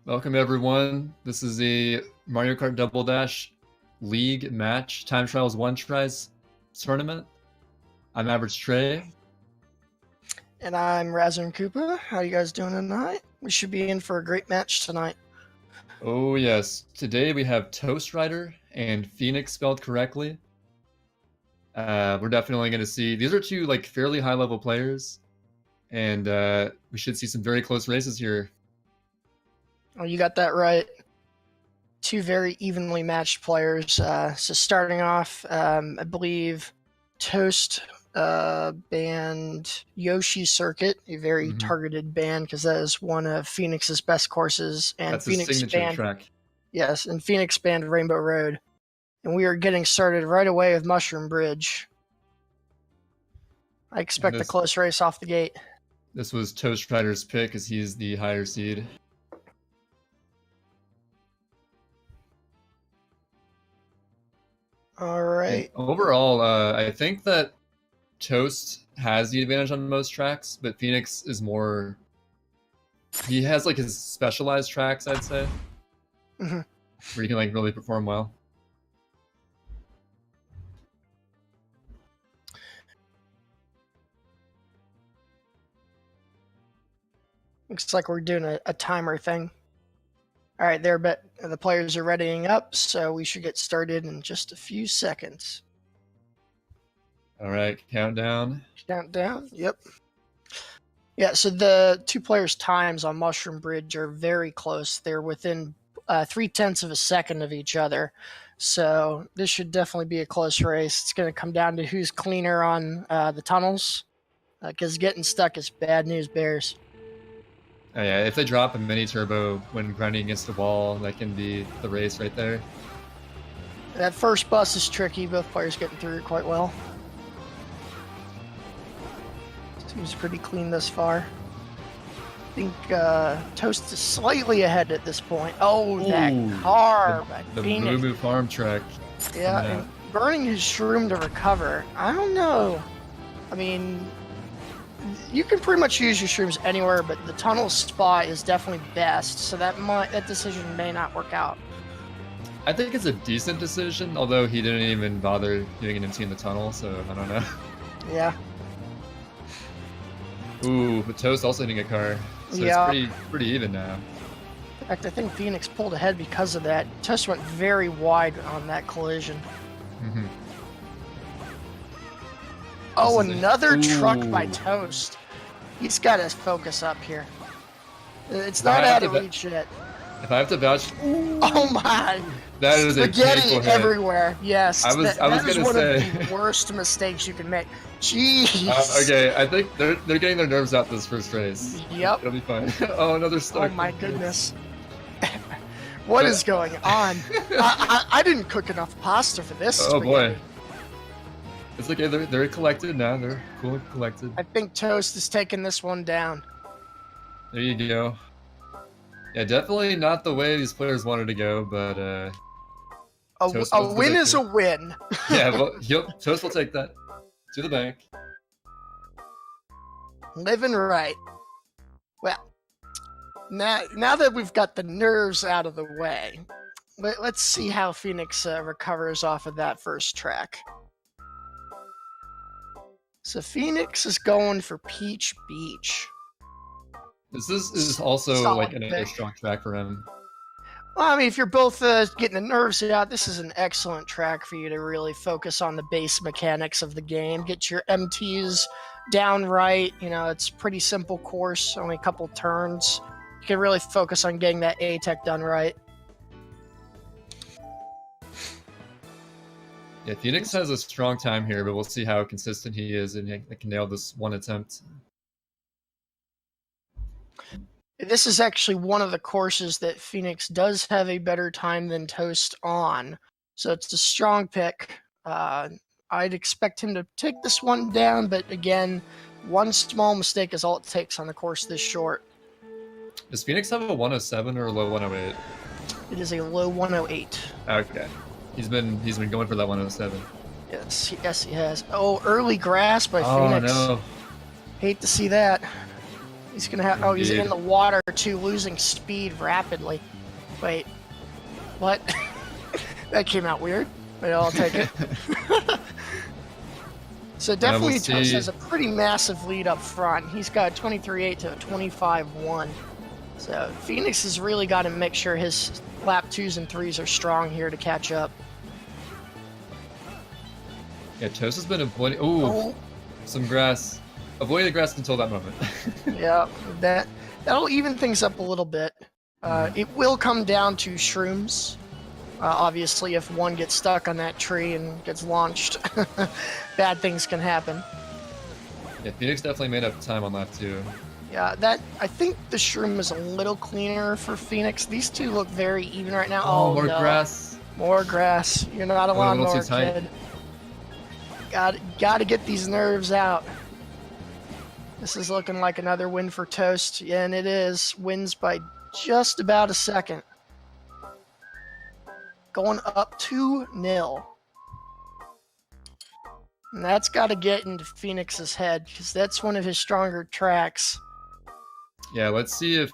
Welcome everyone. This is a Mario Kart Double Dash League match, Time Trials 1 Tries tournament. I'm Average Trey. And I'm Razor and Koopa. How you guys doing tonight? We should be in for a great match tonight. Oh yes. Today we have toastrider and Phoenix spelled correctly. We're definitely going to see, these are two like fairly high level players. And we should see some very close races here. Oh, you got that right. Two very evenly matched players. So starting off, I believe Toast banned Yoshi's Circuit, a very targeted ban because that is one of Phoenix's best courses. And That's Phoenix his signature banned, track. Yes, and Phoenix banned Rainbow Road. And we are getting started right away with Mushroom Bridge. I expect a close race off the gate. This was toastrider's pick as he's the higher seed. All right. And overall, I think that Toast has the advantage on most tracks, but Phoenix is more... He has like his specialized tracks, I'd say, where he can like really perform well. Looks like we're doing a timer thing. All right, the players are readying up, so we should get started in just a few seconds. All right, countdown. Countdown, yep. Yeah, so the two players' times on Mushroom Bridge are very close. They're within 0.3 of a second of each other. So this should definitely be a close race. It's going to come down to who's cleaner on the tunnels, because getting stuck is bad news bears. Oh yeah, if they drop a mini turbo when grinding against the wall, that can be the race right there. That first bus is tricky. Both players getting through it quite well. Seems pretty clean thus far. I think Toast is slightly ahead at this point. Oh, that car by the Phoenix. Moo Moo Farm track. Yeah, and burning his shroom to recover. I don't know. I mean, you can pretty much use your shrooms anywhere, but the tunnel spot is definitely best, so that decision may not work out. I think it's a decent decision, although he didn't even bother doing an empty in the tunnel, so I don't know. Yeah. Ooh, but Toast also hitting a car, so it's pretty even now. In fact, I think Phoenix pulled ahead because of that. Toast went very wide on that collision. Oh, another truck by Toast. He's got to focus up here. It's not out of reach yet. If I have to vouch... Oh my! That is a spaghetti everywhere. Yes. I was that is gonna one say of the worst mistakes you can make. Jeez. Okay, I think they're getting their nerves out this first race. Yep. It'll be fine. Oh, another stuck. Oh my goodness. What is going on? I didn't cook enough pasta for this. Oh spaghetti. boy. It's okay. They're collected now. They're cool and collected. I think Toast is taking this one down. There you go. Yeah, definitely not the way these players wanted to go, but a win is a win. Yeah, well, Toast will take that to the bank. Living right. Well, now that we've got the nerves out of the way, let's see how Phoenix recovers off of that first track. So Phoenix is going for Peach Beach. This is also Solid like another pick. strong track for him. Well, I mean, if you're both getting the nerves out, this is an excellent track for you to really focus on the base mechanics of the game. Get your MTs down right. You know, it's a pretty simple course, only a couple turns. You can really focus on getting that A-Tech done right. Yeah, Phoenix has a strong time here, but we'll see how consistent he is and he can nail this one attempt. This is actually one of the courses that Phoenix does have a better time than Toast on. So it's a strong pick. I'd expect him to take this one down, but again, one small mistake is all it takes on the course this short. Does Phoenix have a 107 or a low 108? It is a low 108. Okay. He's been going for that 107. Yes, he has. Oh, early grass by Phoenix. Oh no. Hate to see that. He's gonna have. Oh, he's Indeed. in the water too, losing speed rapidly. Wait, what? That came out weird, but I'll take it. So definitely, Toast has a pretty massive lead up front. He's got 23-8 to 25-1. So Phoenix has really got to make sure his lap 2s and 3s are strong here to catch up. Yeah, Toast has been avoiding. Ooh, some grass. Avoid the grass until that moment. Yeah, that'll even things up a little bit. It will come down to shrooms. Obviously, if one gets stuck on that tree and gets launched, bad things can happen. Yeah, Phoenix definitely made up time on lap 2. Yeah, I think the shroom is a little cleaner for Phoenix. These two look very even right now. Oh, more no. grass. More grass. You're not a lawnmower kid. Got to get these nerves out. This is looking like another win for Toast. Yeah, and it is. Wins by just about a second. Going up 2-0. And that's got to get into Phoenix's head, because that's one of his stronger tracks. Yeah, let's see if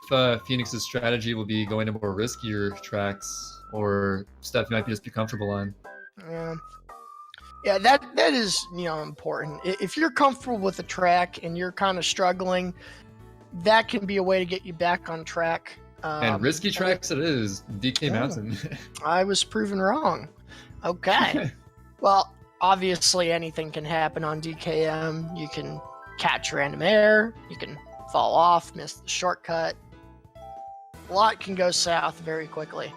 Phoenix's strategy will be going to more riskier tracks, or stuff he might just be comfortable on. Yeah, that is, important. If you're comfortable with a track and you're kind of struggling, that can be a way to get you back on track. And risky tracks it is. DK Mountain. I was proven wrong. Okay. Well, obviously anything can happen on DKM. You can catch random air. You can fall off, miss the shortcut. A lot can go south very quickly.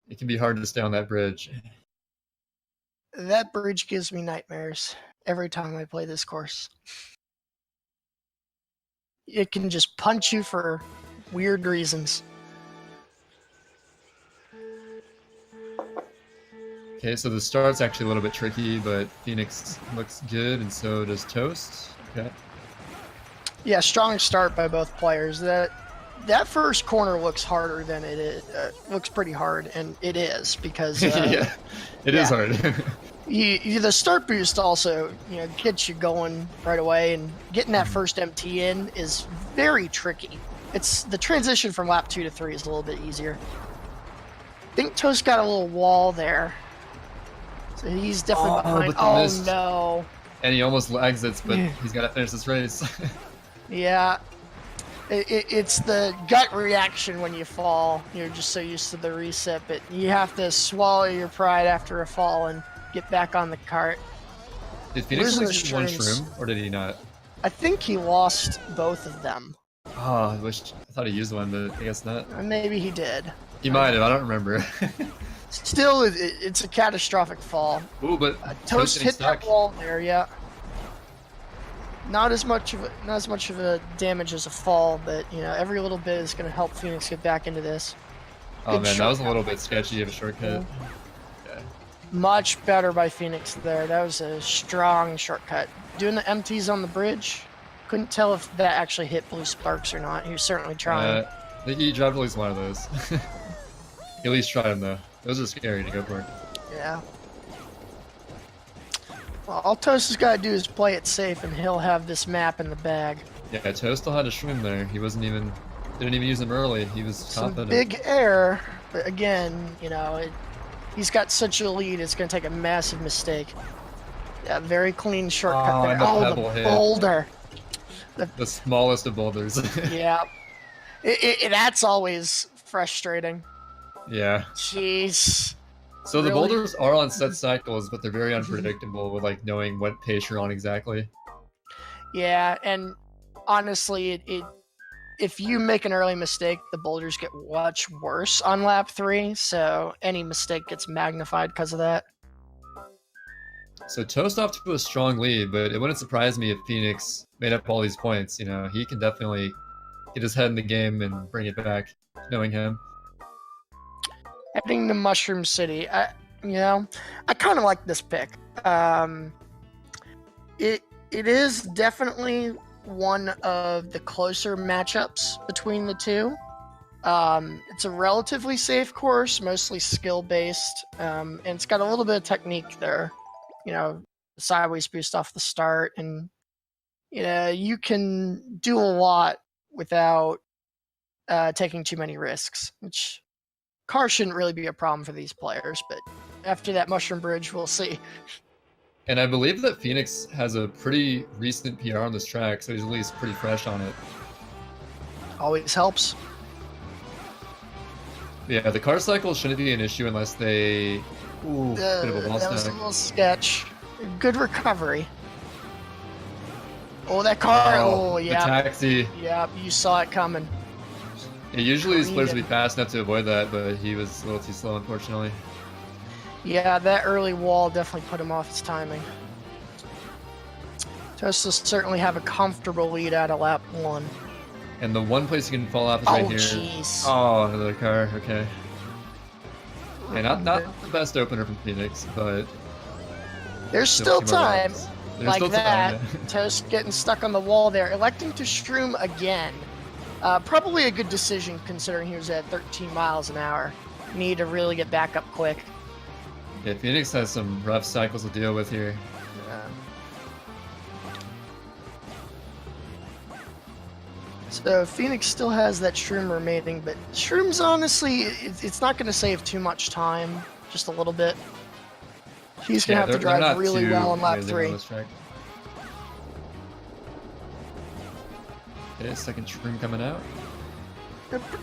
It can be hard to stay on that bridge. That bridge gives me nightmares every time I play this course. It can just punch you for weird reasons. Okay, so the start's actually a little bit tricky, but Phoenix looks good, and so does Toast. Okay. Yeah, strong start by both players. That first corner looks harder than it is. Looks pretty hard, and it is, because yeah, it is hard. The start boost also, gets you going right away, and getting that first MT in is very tricky. It's the transition from lap 2 to 3 is a little bit easier. I think Toast got a little wall there, so he's definitely behind. Oh no! And he almost exits, but he's got to finish this race. Yeah, it's the gut reaction when you fall. You're just so used to the reset, but you have to swallow your pride after a fall and get back on the cart. Did Phoenix lose one shroom, or did he not? I think he lost both of them. Oh, I thought he used one, but I guess not. Maybe he did. He might have, I don't remember. Still, it's a catastrophic fall. Ooh, but Toast hit that wall there, yeah. Not as much of a damage as a fall, but every little bit is going to help Phoenix get back into this. Oh man, that was a little bit sketchy of a shortcut. Yeah. Much better by Phoenix there. That was a strong shortcut. Doing the MTs on the bridge, couldn't tell if that actually hit blue sparks or not. He was certainly trying. He dropped at least one of those. He at least tried them though. Those are scary to go for. Yeah. Well, all Toast has got to do is play it safe, and he'll have this map in the bag. Yeah, Toast still had a shroom there. He didn't even use him early. He was confident. Big error, but again, he's got such a lead. It's going to take a massive mistake. Yeah, very clean shortcut there. The boulder. The smallest of boulders. Yeah. That's always frustrating. Yeah. Jeez. So the boulders are on set cycles, but they're very unpredictable with knowing what pace you're on exactly. Yeah, and honestly, if you make an early mistake, the boulders get much worse on lap 3, so any mistake gets magnified because of that. So Toast off to a strong lead, but it wouldn't surprise me if Phoenix made up all these points. He can definitely get his head in the game and bring it back, knowing him. Heading to Mushroom City, I kind of like this pick. It is definitely one of the closer matchups between the two. It's a relatively safe course, mostly skill-based, and it's got a little bit of technique there. Sideways boost off the start, and you can do a lot without taking too many risks, which car shouldn't really be a problem for these players, but after that mushroom bridge, we'll see. And I believe that Pheonix has a pretty recent PR on this track, so he's at least pretty fresh on it. Always helps. Yeah, the car cycle shouldn't be an issue unless they... Ooh, bit of a wall that was a stack. little sketch. Good recovery. Oh, that car! Oh, yeah. The taxi. Yeah, you saw it coming. Yeah, usually these players would be fast enough to avoid that, but he was a little too slow, unfortunately. Yeah, that early wall definitely put him off his timing. Toast will certainly have a comfortable lead out of lap 1. And the one place you can fall off is right here. Jeez. Oh, another car. Okay. Yeah, not the best opener from Pheonix, but there's still time. There's like still that. time, yeah. Toast getting stuck on the wall there, electing to shroom again. Probably a good decision considering he was at 13 miles an hour. Need to really get back up quick. Yeah, Pheonix has some rough cycles to deal with here. So Pheonix still has that shroom remaining, but shroom's honestly, it's not going to save too much time, just a little bit. He's going to have to drive really well on lap 3. Okay, second shroom coming out.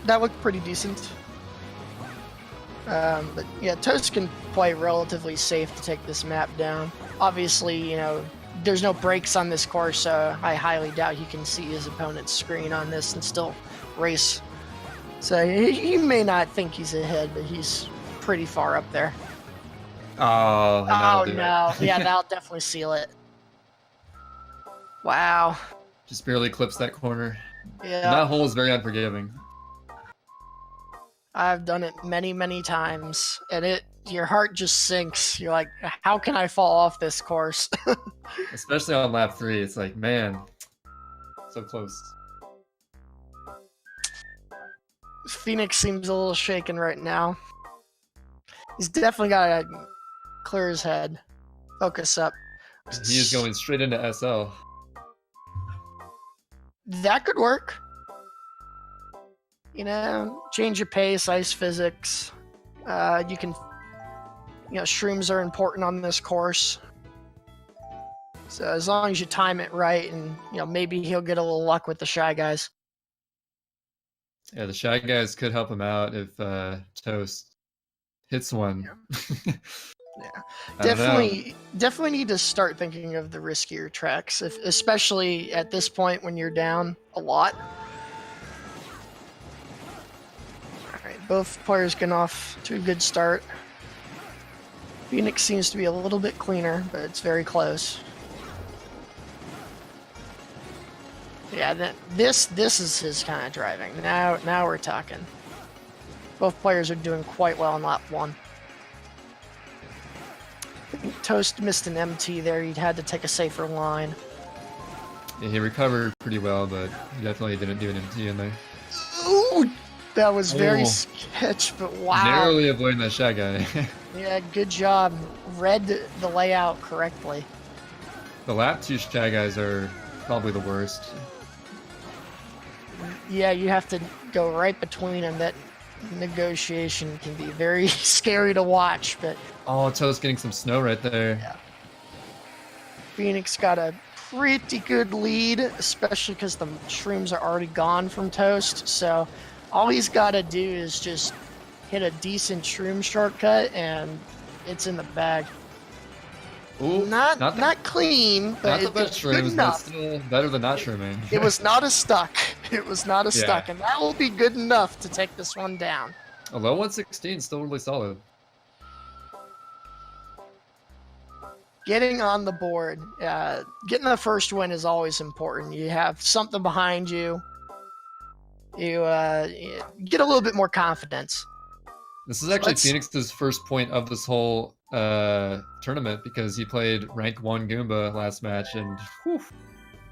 That looked pretty decent. But yeah, Toast can play relatively safe to take this map down. Obviously, there's no brakes on this course, so I highly doubt he can see his opponent's screen on this and still race. So he may not think he's ahead, but he's pretty far up there. Oh no. Yeah, that'll definitely seal it. Wow. Just barely clips that corner. Yeah. And that hole is very unforgiving. I've done it many, many times, and your heart just sinks. You're like, how can I fall off this course? Especially on lap 3, it's like, man, so close. Pheonix seems a little shaken right now. He's definitely got to clear his head, focus up. He is going straight into SL. That could work. Change your pace, ice physics. You can, shrooms are important on this course. So as long as you time it right, and maybe he'll get a little luck with the Shy Guys. Yeah, the Shy Guys could help him out if Toast hits one. Yeah. Definitely need to start thinking of the riskier tracks, especially at this point when you're down a lot. Both players getting off to a good start. Pheonix seems to be a little bit cleaner, but it's very close. Yeah, this is his kind of driving. Now we're talking. Both players are doing quite well in lap 1. I think Toast missed an MT there. He'd had to take a safer line. Yeah, he recovered pretty well, but he definitely didn't do an MT in there. Ooh! That was very sketch, but wow. Narrowly avoiding that Shy Guy. Yeah, good job. Read the layout correctly. The lap 2 Shy Guys are probably the worst. Yeah, you have to go right between them. That negotiation can be very scary to watch, but... Oh, Toast getting some snow right there. Yeah. Pheonix got a pretty good lead, especially because the shrooms are already gone from Toast, so... all he's got to do is just hit a decent shroom shortcut, and it's in the bag. Ooh, not clean, but not the best shrooms, but still better than not shrooming. It was not a stuck. It was not a stuck, and that will be good enough to take this one down. A low 116, still really solid. Getting on the board, getting the first win is always important. You have something behind you. You get a little bit more confidence. This is actually Pheonix's first point of this whole tournament because he played rank 1 Goomba last match, and whew,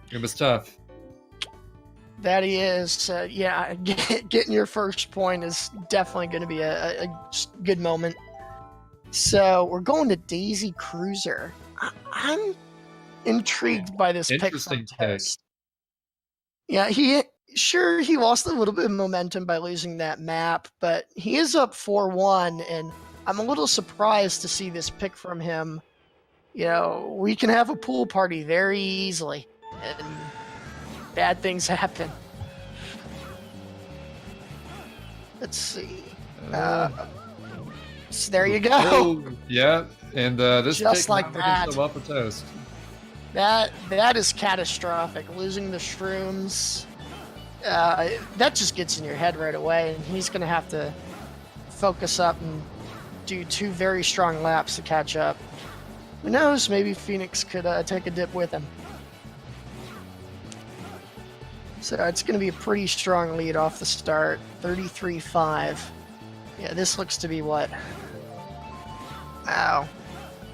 Goomba's tough. That he is. Yeah, getting your first point is definitely going to be a good moment. So we're going to Daisy Cruiser. I'm intrigued by this pick from Interesting pick. Toast. Yeah, he lost a little bit of momentum by losing that map, but he is up 4-1, and I'm a little surprised to see this pick from him. You know, we can have a pool party very easily, and bad things happen. Let's see. So there you go. Oh, yeah, and this Just pick like not that. working so well for Toast. That is catastrophic. Losing the shrooms, that just gets in your head right away, and he's going to have to focus up and do 2 very strong laps to catch up. Who knows? Maybe Phoenix could take a dip with him. So it's going to be a pretty strong lead off the start, 33.5. Yeah, this looks to be what? Wow.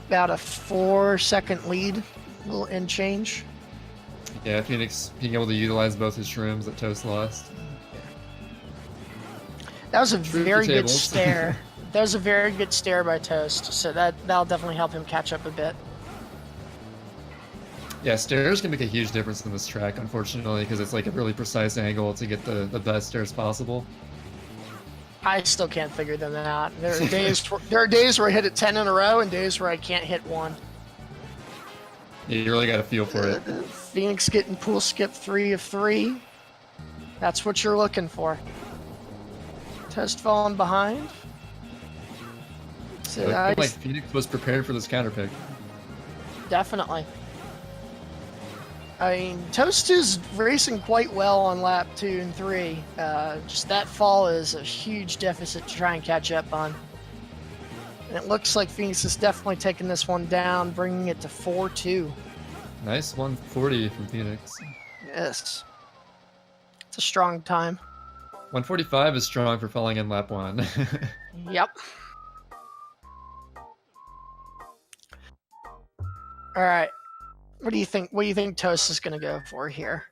About a 4-second lead, little and change. Yeah, Phoenix being able to utilize both his shrooms that Toast lost. That was a very good stare. That was a very good stare by Toast, so that'll definitely help him catch up a bit. Yeah, stairs can make a huge difference in this track, unfortunately, because it's like a really precise angle to get the best stairs possible. I still can't figure them out. There are days where I hit it 10 in a row, and days where I can't hit one. Yeah, you really got to feel for it. Phoenix getting pool skip 3 of 3. That's what you're looking for. Toast falling behind. So I feel like Phoenix was prepared for this counter pick. Definitely. I mean, Toast is racing quite well on lap 2 and 3. Just that fall is a huge deficit to try and catch up on. And it looks like Phoenix is definitely taking this one down, bringing it to 4-2. Nice 140 from Phoenix. Yes. It's a strong time. 145 is strong for falling in lap 1. Yep. All right. What do you think? What do you think Toast is going to go for here?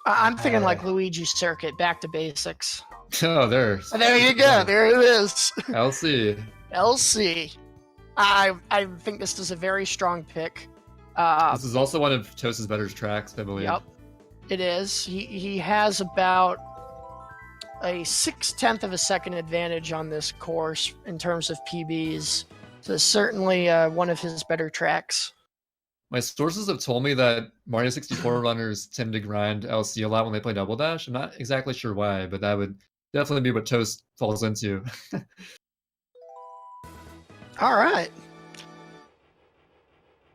I'm thinking like Luigi Circuit, back to basics. Oh, there you go. There it is. LC. LC. I think this is a very strong pick. This is also one of Toast's better tracks, I believe. Yep, it is. He has about a 0.6 of a second advantage on this course in terms of PBs. So certainly one of his better tracks. My sources have told me that Mario 64 runners tend to grind LC a lot when they play Double Dash. I'm not exactly sure why, but that would definitely be what Toast falls into. All right.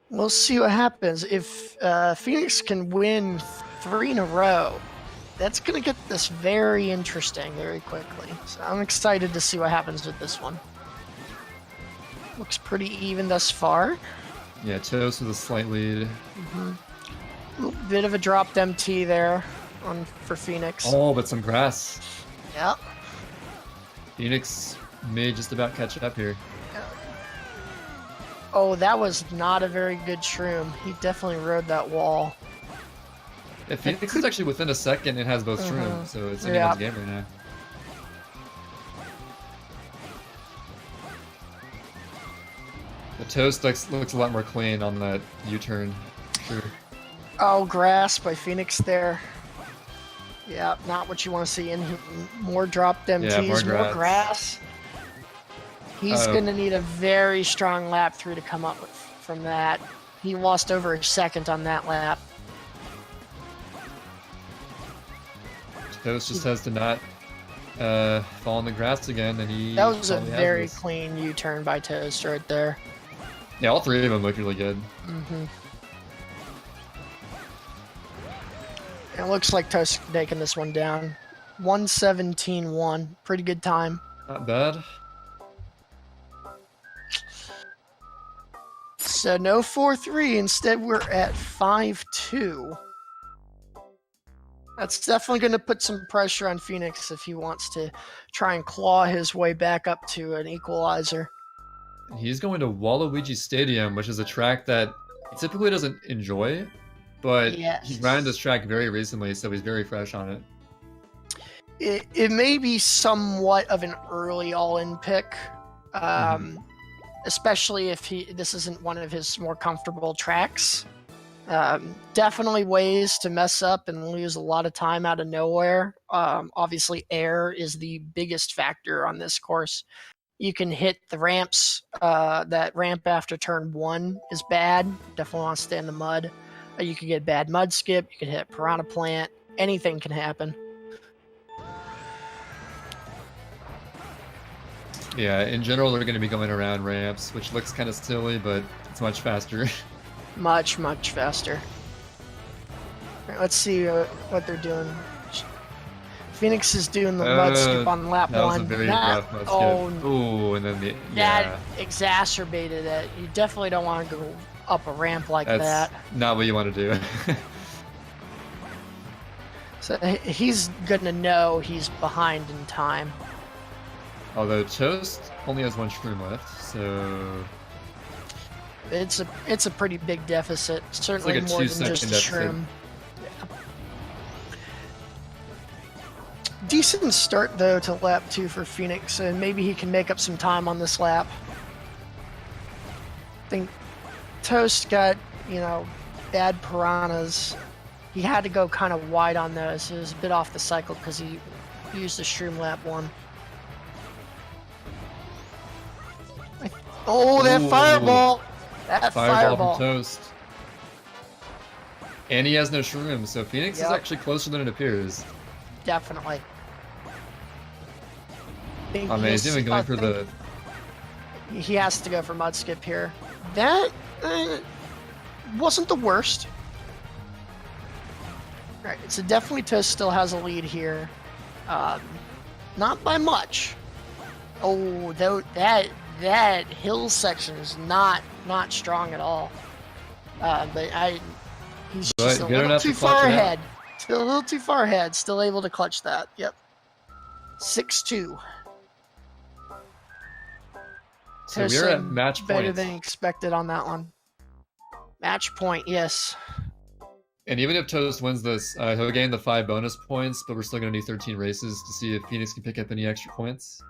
We'll see what happens. If Phoenix can win 3 in a row, that's going to get this very interesting very quickly. So I'm excited to see what happens with this one. Looks pretty even thus far. Yeah, Toast with a slight lead. A little bit of a dropped MT there for Phoenix. Oh, but some grass. Yep. Phoenix may just about catch up here. Oh, that was not a very good shroom. He definitely rode that wall. Yeah, Phoenix is actually within a second and has both shrooms, so it's anyone's game right now. The Toast looks a lot more clean on that U-turn. Sure. Oh, grass by Phoenix there. Yeah, not what you want to see. And more dropped MTs, more grass. He's going to need a very strong lap 3 to come up from that. He lost over a second on that lap. Toast just has to not fall in the grass again, and he... That was a very clean U-turn by Toast right there. Yeah, all 3 of them look really good. It looks like Toast taking this one down. 1:17.1. Pretty good time. Not bad. So no 4-3. Instead, we're at 5-2. That's definitely going to put some pressure on Phoenix if he wants to try and claw his way back up to an equalizer. He's going to Waluigi Stadium, which is a track that he typically doesn't enjoy, but he ran this track very recently, so he's very fresh on it. It may be somewhat of an early all-in pick, especially if this isn't one of his more comfortable tracks. Definitely ways to mess up and lose a lot of time out of nowhere. Obviously, air is the biggest factor on this course. You can hit the ramps. That ramp after turn 1 is bad. Definitely want to stay in the mud. You could get bad mud skip. You could hit piranha plant. Anything can happen. Yeah, in general, they're going to be going around ramps, which looks kind of silly, but it's much faster. Much faster. All right, let's see what they're doing. Phoenix is doing the mud skip on lap 1. That was a very rough mud skip. Ooh, and then that exacerbated it. You definitely don't want to go up a ramp like that. That's not what you want to do. So he's gonna know he's behind in time. Although Toast only has 1 shroom left, so it's a pretty big deficit. Certainly like more than just a shroom. Yeah. Decent start though to lap 2 for Phoenix, and maybe he can make up some time on this lap. I think Toast got, bad piranhas. He had to go kind of wide on those. It was a bit off the cycle because he used the shroom lap 1. Oh, that fireball! That fireball from Toast. And he has no shroom, so Phoenix is actually closer than it appears. Definitely. Oh man, he's even going for the... He has to go for mud skip here. That wasn't the worst. All right, so definitely Toast still has a lead here. Not by much. Oh, that hill section is not strong at all. But he's just a little too far ahead. Still a little too far ahead. Still able to clutch that. Yep. 6-2. So we're at match point. Better than expected on that one. Match point, yes. And even if Toast wins this, he'll gain the 5 bonus points, but we're still going to need 13 races to see if Phoenix can pick up any extra points.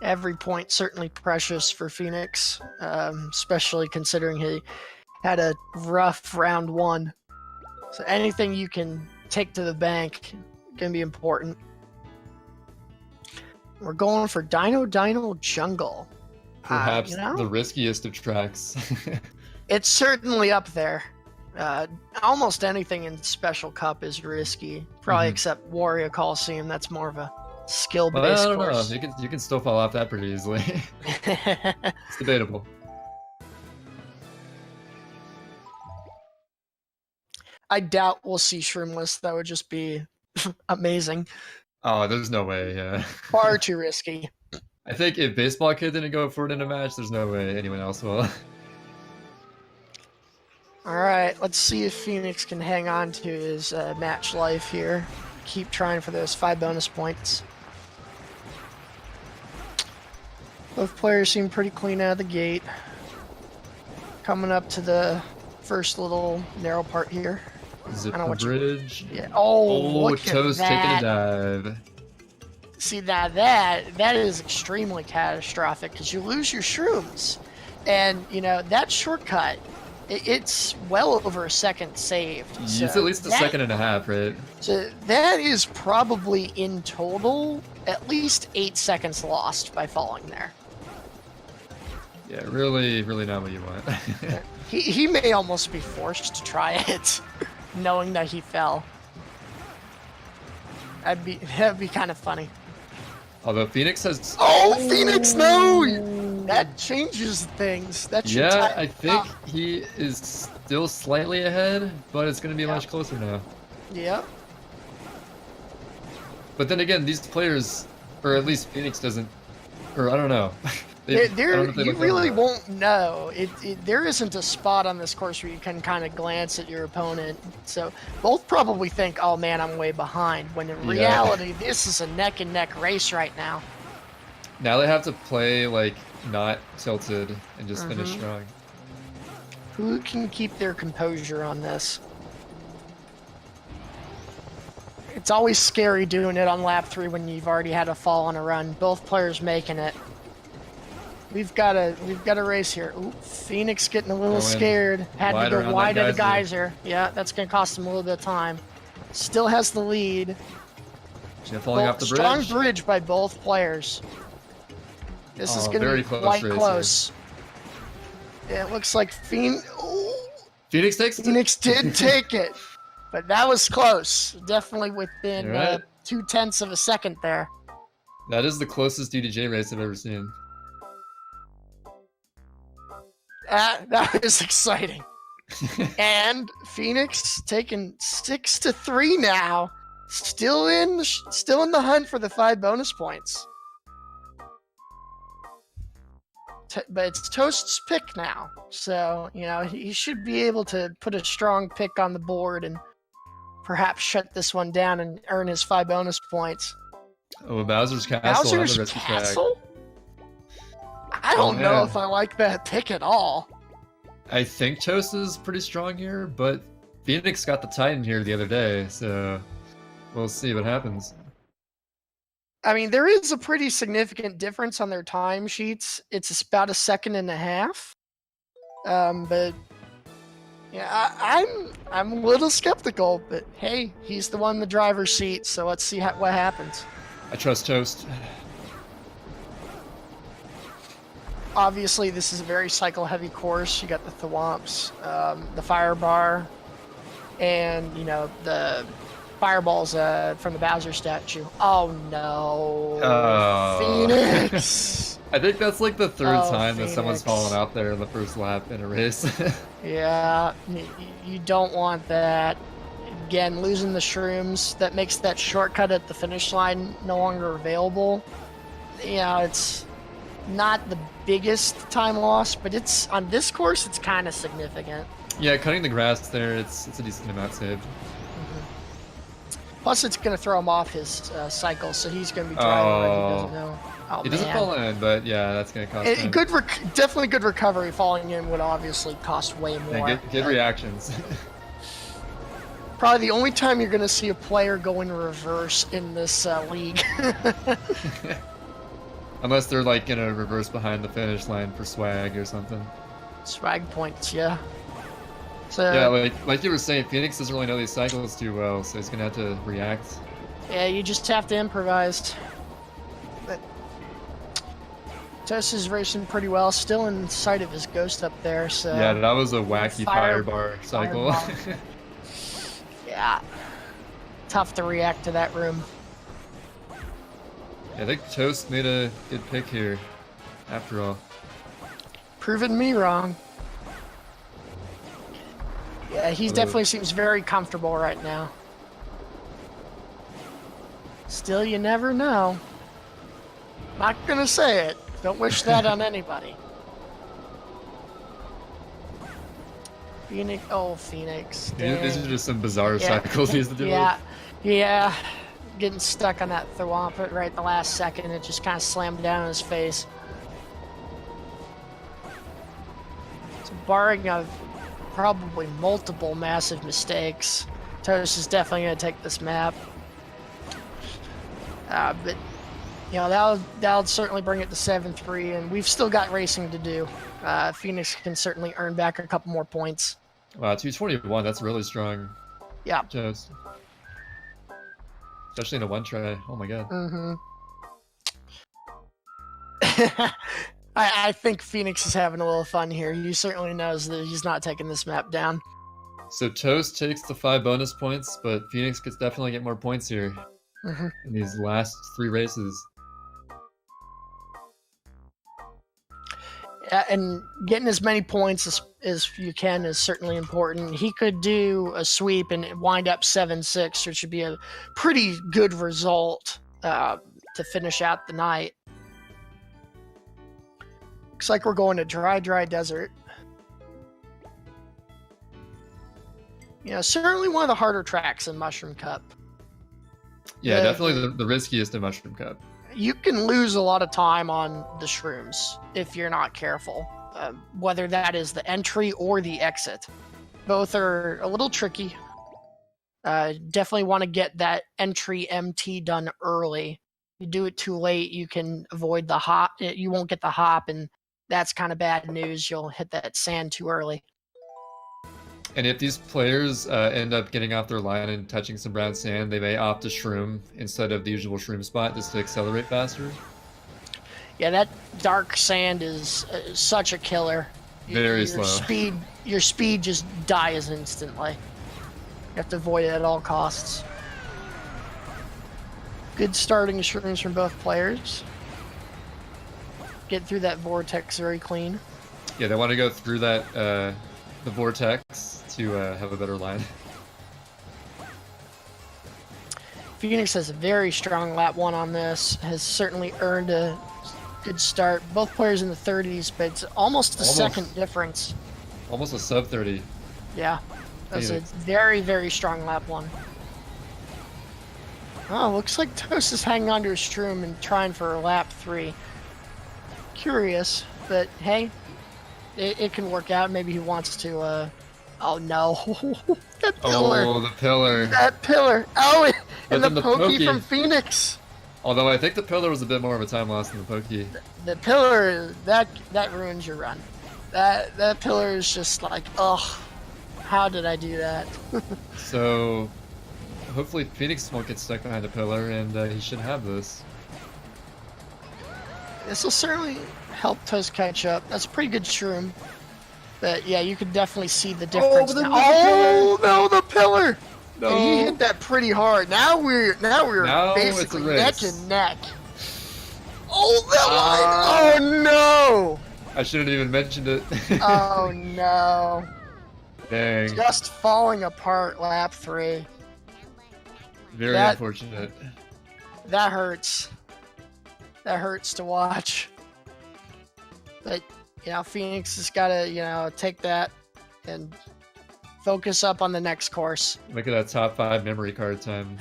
Every point certainly precious for Phoenix, especially considering he had a rough round 1. So anything you can take to the bank can be important. We're going for Dino Jungle. Perhaps the riskiest of tracks. It's certainly up there. Almost anything in Special Cup is risky, probably except Wario Coliseum. That's more of a skill-based course. I don't know. You can still fall off that pretty easily. It's debatable. I doubt we'll see Shroomless. That would just be amazing. Oh, there's no way. Yeah. Far too risky. I think if Baseball Kid didn't go for it in a match, there's no way anyone else will. All right, let's see if Phoenix can hang on to his match life here. Keep trying for those 5 bonus points. Both players seem pretty clean out of the gate. Coming up to the first little narrow part here. Zip the bridge. Yeah. Oh, Toast taking a dive. See, that is extremely catastrophic because you lose your shrooms. And, that shortcut, it's well over a second saved. So it's at least a second and a half, right? So that is probably in total at least 8 seconds lost by falling there. Yeah, really not what you want. he may almost be forced to try it, knowing that he fell. That'd be kind of funny. Although Phoenix has... Oh, Phoenix, no! That changes things. I think he is still slightly ahead, but it's going to be much closer now. Yep. But then again, these players, or at least Phoenix doesn't, or I don't know. You really won't know. There isn't a spot on this course where you can kind of glance at your opponent. So both probably think, oh man, I'm way behind. When in reality, this is a neck and neck race right now. Now they have to play like not tilted and just finish strong. Who can keep their composure on this? It's always scary doing it on lap 3 when you've already had a fall on a run. Both players making it. We've got a race here. Ooh, Phoenix getting a little scared. Had to go around wide that of the geyser. Yeah, that's going to cost him a little bit of time. Still has the lead. Falling off the bridge. Strong bridge by both players. This is going to be quite close. Yeah, it looks like Phoenix did take it, but that was close. Definitely within 0.2 of a second there. That is the closest DDJ race I've ever seen. That is exciting. And Phoenix taking 6-3 now. Still in the hunt for the 5 bonus points. But it's Toast's pick now. So, he should be able to put a strong pick on the board and perhaps shut this one down and earn his 5 bonus points. Oh, Bowser's Castle. Bowser's Castle? I don't know if I like that pick at all. I think Toast is pretty strong here, but Phoenix got the Titan here the other day, so we'll see what happens. I mean, there is a pretty significant difference on their time sheets. It's about 1.5 seconds. But yeah, I'm a little skeptical. But hey, he's the one in the driver's seat, so let's see what happens. I trust Toast. Obviously, this is a very cycle-heavy course. You got the thwomps, the fire bar, and the fireballs from the Bowser statue. Oh no, Phoenix! I think that's like the third time that someone's fallen out there in the first lap in a race. Yeah, you don't want that. Again, losing the shrooms, that makes that shortcut at the finish line no longer available. It's not the biggest time loss, but it's on this course, it's kind of significant. Yeah, cutting the grass there, it's a decent amount saved. Plus, it's going to throw him off his cycle, so he's going to be driving like he doesn't know. He doesn't fall in, but yeah, that's going to cost him. Definitely good recovery. Falling in would obviously cost way more. Yeah, good reactions. Probably the only time you're going to see a player go in reverse in this league. Unless they're like in a reverse behind the finish line for swag or something. Swag points, yeah. So, yeah, like you were saying, Phoenix doesn't really know these cycles too well, so he's gonna have to react. Yeah, you just have to improvise. But Toast is racing pretty well, still in sight of his ghost up there. So yeah, that was a wacky fire bar cycle. Yeah, tough to react to that room. Yeah, I think Toast made a good pick here, after all. Proving me wrong. Yeah, he definitely seems very comfortable right now. Still, you never know. Not gonna say it. Don't wish that on anybody. Phoenix. Oh, Phoenix. These are just some bizarre cycles he has to deal with. Yeah. Getting stuck on that thwomp right at the last second. It just kind of slammed down in his face. So barring probably multiple massive mistakes, Toast is definitely going to take this map. But that'll certainly bring it to 7-3, and we've still got racing to do. Phoenix can certainly earn back a couple more points. Wow, 221, that's really strong. Yeah. Toast. Especially in a one try. Oh my god. I think Phoenix is having a little fun here. He certainly knows that he's not taking this map down. So Toast takes the 5 bonus points, but Phoenix could definitely get more points here in these last 3 races. Yeah, and getting as many points as you can is certainly important. He could do a sweep and wind up 7-6, which would be a pretty good result to finish out the night. Looks like we're going to dry desert. Certainly one of the harder tracks in Mushroom Cup. Yeah, definitely the riskiest in Mushroom Cup. You can lose a lot of time on the shrooms if you're not careful, whether that is the entry or the exit. Both are a little tricky. Definitely want to get that entry MT done early. You do it too late, you can avoid the hop. You won't get the hop, and that's kind of bad news. You'll hit that sand too early. And if these players end up getting off their line and touching some brown sand, they may opt a shroom instead of the usual shroom spot just to accelerate faster. Yeah, that dark sand is such a killer. Very slow. Your speed just dies instantly. You have to avoid it at all costs. Good starting shrooms from both players. Get through that vortex very clean. Yeah, they want to go through that the vortex to have a better line. Pheonix has a very strong lap 1 on this. Has certainly earned a good start. Both players in the 30s, but it's almost a second difference. Almost a sub 30. Yeah, that's a very, very strong lap 1. Oh, looks like Toast is hanging onto his shroom and trying for a lap 3. Curious, but hey, it can work out. Maybe he wants to, oh no. That pillar. Oh, the pillar. That pillar. Oh, and the pokey from Pheonix. Although I think the pillar was a bit more of a time loss than the pokey. The pillar, that ruins your run. That pillar is just like, oh, how did I do that? So, hopefully Pheonix won't get stuck behind a pillar, and he should have this. This will certainly help Toast catch up. That's a pretty good shroom. But yeah, you can definitely see the difference. Oh, no, the pillar! No. And he hit that pretty hard. Now we're basically neck and neck. Oh, that line! Oh no! I shouldn't even mentioned it. Oh no! Dang. Just falling apart. Lap 3. Very unfortunate. That hurts. That hurts to watch. But Pheonix has got to take that and focus up on the next course. Look at that top 5 memory card time.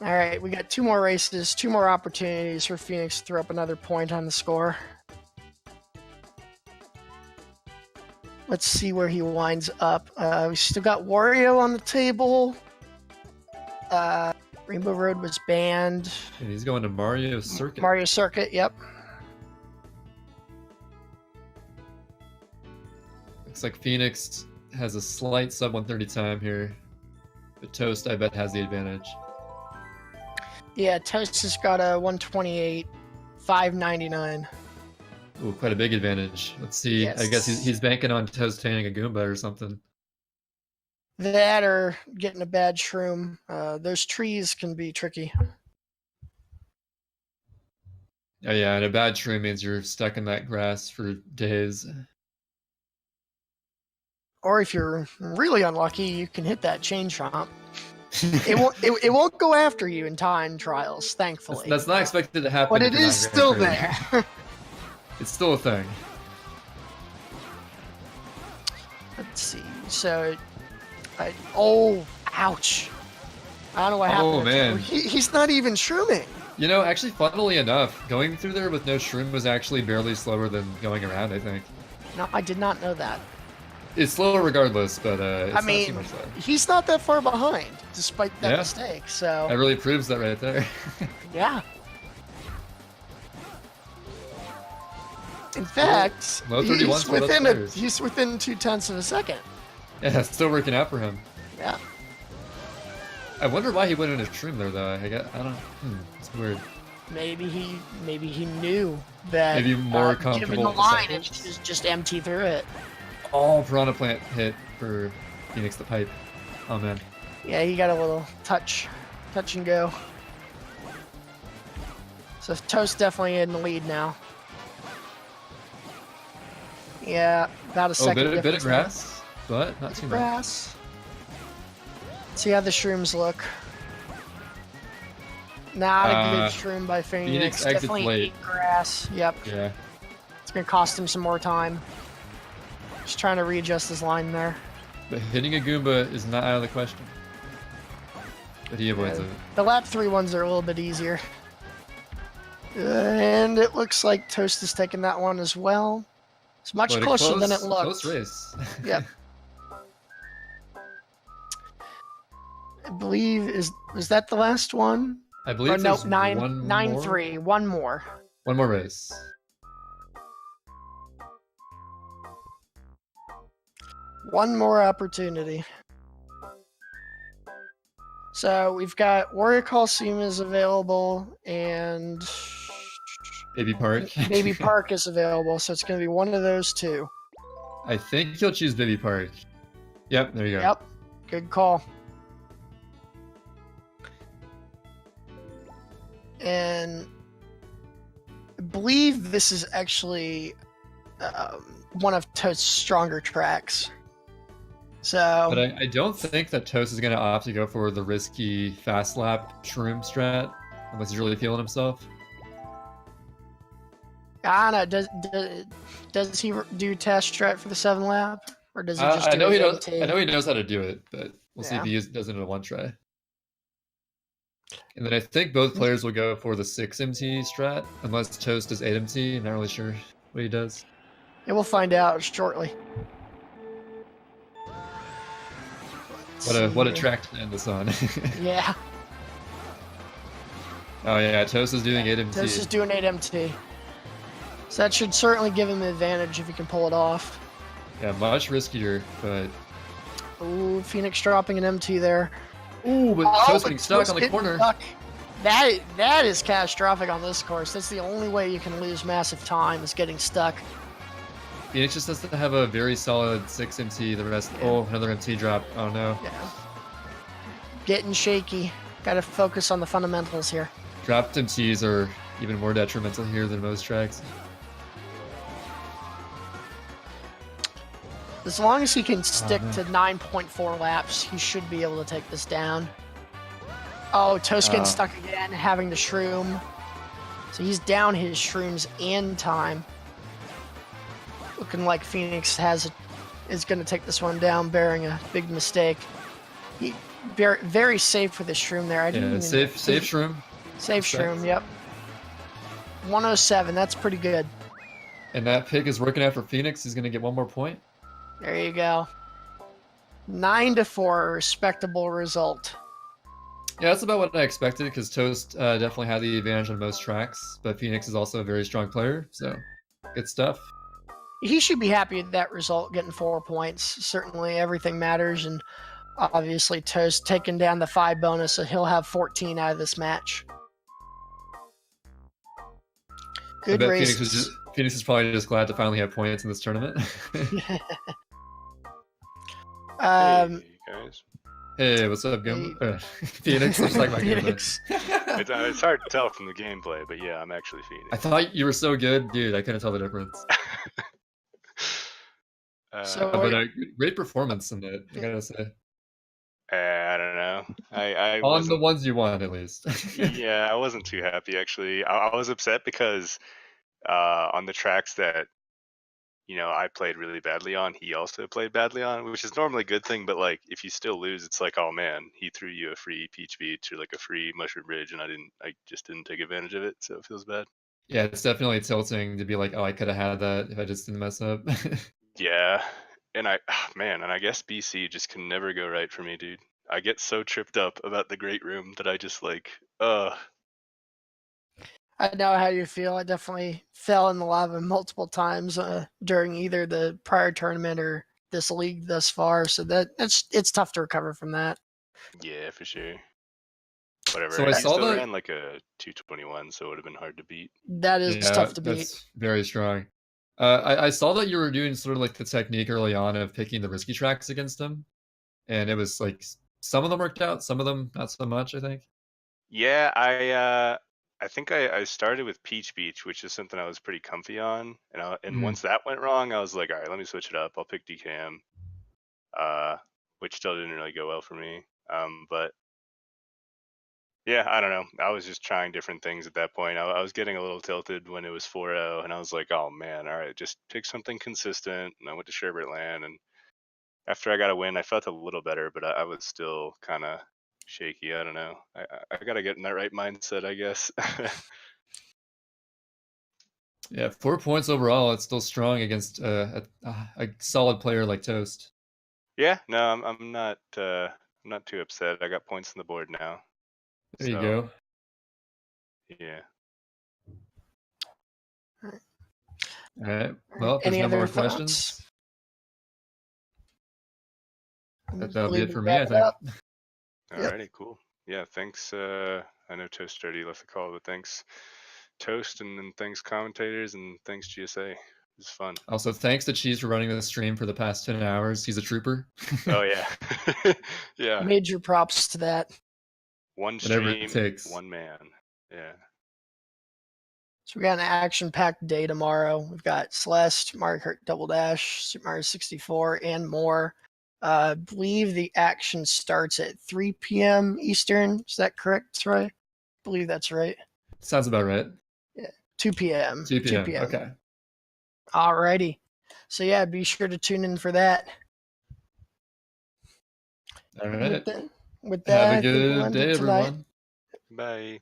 All right, we got 2 more races, 2 more opportunities for Pheonix to throw up another point on the score. Let's see where he winds up. We still got Wario on the table. Rainbow Road was banned. And he's going to Mario Circuit. Mario Circuit, yep. Looks like Pheonix has a slight sub 130 time here. But Toast, I bet, has the advantage. Yeah, Toast has got a 128, 599. Ooh, quite a big advantage. Let's see. Yes. I guess he's banking on Toast tanning a Goomba or something. That or getting a bad shroom. Those trees can be tricky. Oh yeah, and a bad shroom means you're stuck in that grass for days. Or if you're really unlucky, you can hit that chain chomp. It won't go after you in time trials, thankfully. That's not expected to happen. But it is still there. It's still a thing. Let's see. So, oh, ouch! I don't know what happened. Oh man, he's not even shrooming. Actually, funnily enough, going through there with no shroom was actually barely slower than going around. I think. No, I did not know that. It's slower regardless, but it's I mean, not too much slower. He's not that far behind, despite that mistake. So that really proves that right there. Yeah. In fact, he's within 0.2 of a second. Yeah, it's still working out for him. Yeah. I wonder why he went in his shroom there, though. I don't. It's weird. Maybe he knew that. Maybe more comfortable. Given the line, and just empty through it. Oh, Piranha Plant hit for Pheonix the pipe. Oh man. Yeah, he got a little touch and go. So Toast definitely in the lead now. Yeah, about a second. A bit of grass, but not too much. Grass. See how the shrooms look. Not a good shroom by Pheonix. Definitely late. Grass. Yep. Yeah. It's gonna cost him some more time. Just trying to readjust his line there. But hitting a Goomba is not out of the question. But he avoids it. The lap 3 ones are a little bit easier. And it looks like Toast is taking that one as well. It's much closer than it looked. Close race. Yep. I believe is that the last one? I believe no, there's nine one nine more. 3. One more. One more race. One more opportunity. So we've got Warrior Coliseum is available, and Baby Park. Baby Park is available, so it's going to be one of those two. I think he'll choose Baby Park. Yep, there you go. Yep, good call. And I believe this is actually one of Toad's stronger tracks. So, but I don't think that Toast is going to opt to go for the risky fast lap shroom strat unless he's really feeling himself. I don't know. Does he do test strat for the 7 lap, or does he just do I know he knows how to do it, but we'll see if he does it in a one try. And then I think both players will go for the 6 MT strat unless Toast does 8 MT. I'm not really sure what he does. Yeah, we'll find out shortly. What a track to end this on. Yeah. Oh yeah, Toast is doing 8 MT. Toast is doing 8 MT. So that should certainly give him an advantage if he can pull it off. Yeah, much riskier, but... Ooh, Phoenix dropping an MT there. Ooh, but Toast getting stuck on the corner. Stuck. That is catastrophic on this course. That's the only way you can lose massive time, is getting stuck. Phoenix just has to have a very solid 6 MT. The rest, another MT drop. Oh no. Yeah. Getting shaky. Got to focus on the fundamentals here. Dropped MTs are even more detrimental here than most tracks. As long as he can stick to 9.4 laps, he should be able to take this down. Oh, Toast getting stuck again, having the shroom. So he's down his shrooms and time. Looking like Phoenix is going to take this one down, bearing a big mistake. He very safe for the shroom there. Safe shroom. Safe shroom, yep. 107, that's pretty good. And that pick is working out for Phoenix. He's going to get one more point. There you go. 9-4, a respectable result. Yeah, that's about what I expected, because Toast definitely had the advantage on most tracks, but Phoenix is also a very strong player, so good stuff. He should be happy with that result, getting 4 points. Certainly everything matters, and obviously Toast taking down the 5 bonus, so he'll have 14 out of this match. Good race. Phoenix is probably just glad to finally have points in this tournament. Hey, guys. Hey, what's up, Phoenix? Let's talk about Phoenix. It's hard to tell from the gameplay, but yeah, I'm actually Phoenix. I thought you were so good, dude. I couldn't tell the difference. But great performance in it, I gotta say. I don't know. I on the ones you won, at least. Yeah, I wasn't too happy actually. I was upset because on the tracks that I played really badly on, he also played badly on, which is normally a good thing. But like, if you still lose, it's like, oh man, he threw you a free Peach Beach or like a free Mushroom Bridge, and I just didn't take advantage of it, so it feels bad. Yeah, it's definitely tilting to be like, oh, I could have had that if I just didn't mess up. Yeah, and I guess BC just can never go right for me, dude. I get so tripped up about the great room that I just like, I know how you feel. I definitely fell in the lava multiple times during either the prior tournament or this league thus far, so it's tough to recover from that. Yeah, for sure. Whatever. So I saw that ran like a 221, so it would have been hard to beat. That is tough to beat. That's very strong. I saw that you were doing sort of like the technique early on of picking the risky tracks against him, and it was like some of them worked out, some of them not so much, I think. Yeah, I think I started with Peach Beach, which is something I was pretty comfy on, and once that went wrong, I was like, all right, let me switch it up. I'll pick DCAM, which still didn't really go well for me. But yeah, I don't know. I was just trying different things at that point. I was getting a little tilted when it was 4-0, and I was like, oh man, all right, just pick something consistent. And I went to Sherbert Land, and after I got a win, I felt a little better, but I was still kind of shaky. I don't know. I got to get in that right mindset, I guess. Yeah, 4 points overall. It's still strong against a solid player like Toast. Yeah, no, I'm not I'm not too upset. I got points on the board now. There you So, go. Yeah. All right. Well, if there's Any no other more thoughts? questions, that'll be Believe it for we me, I wrap it think. up. Alrighty, cool. Yeah, thanks. I know Toast already left the call, but thanks Toast, and then thanks Commentators, and thanks GSA. It was fun. Also, thanks to Cheese for running the stream for the past 10 hours. He's a trooper. Oh yeah. Yeah. Major props to that. One Whatever it stream, takes. one man. Yeah. So we got an action-packed day tomorrow. We've got Celeste, Mario Kart Double Dash, Super Mario 64, and more. I believe the action starts at 3 p.m. Eastern. Is that correct, Troy? I believe that's right. Sounds about right. 2 p.m. 2 p.m. Okay. Alrighty. So yeah, be sure to tune in for that. All right. With Have that, a I think we'll good end day, it tonight. everyone. Bye.